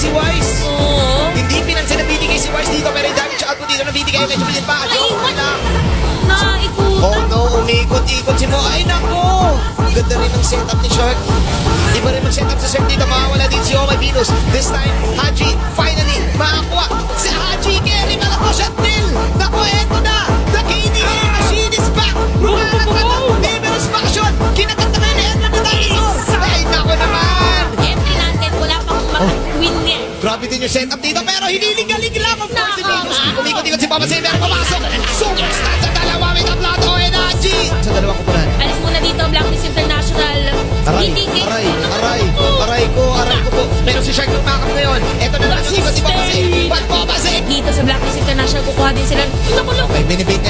si Wise. Oo. Hindi pinansin na binigay si Wise dito, pero yung damage out mo dito na binigay, medyo bilhin pa. Naikot. na. Naikutan. Oh no, umikot-ikot si Mo. Ay nako! Ganda rin ang setup ni Shark. Iba rin mag-setup sa Shark dito. Makawala din si Omay Venus. This time, Haji, finally, makakuha. Si Haji, carry ka na po siya, Nil. Nako, eto na. The KDA machine is back. Rumalat na ng numerous faction. Kinakanta na ni Edward na dinosaur. Ay nako naman. Siyempre natin, wala pang win yan. Grabe din yung setup dito, pero hinilig-galig lang. Of course, si Venus. Nako. Umikot-ikot si Papa Saber. Pumasok. Superstar sa dalawa. May taplato and Haji. Sa dalawang kupunan. Alis muna dito, Blacklist International. Aray, Hindi kay... aray ko po. Pero si Shark yung makap ngayon. Ito na lang yung ikot si Papa Saber. Ba't Papa Saber? Dito sa Blacklist International, kukuha din sila. Naku, Okay, binibait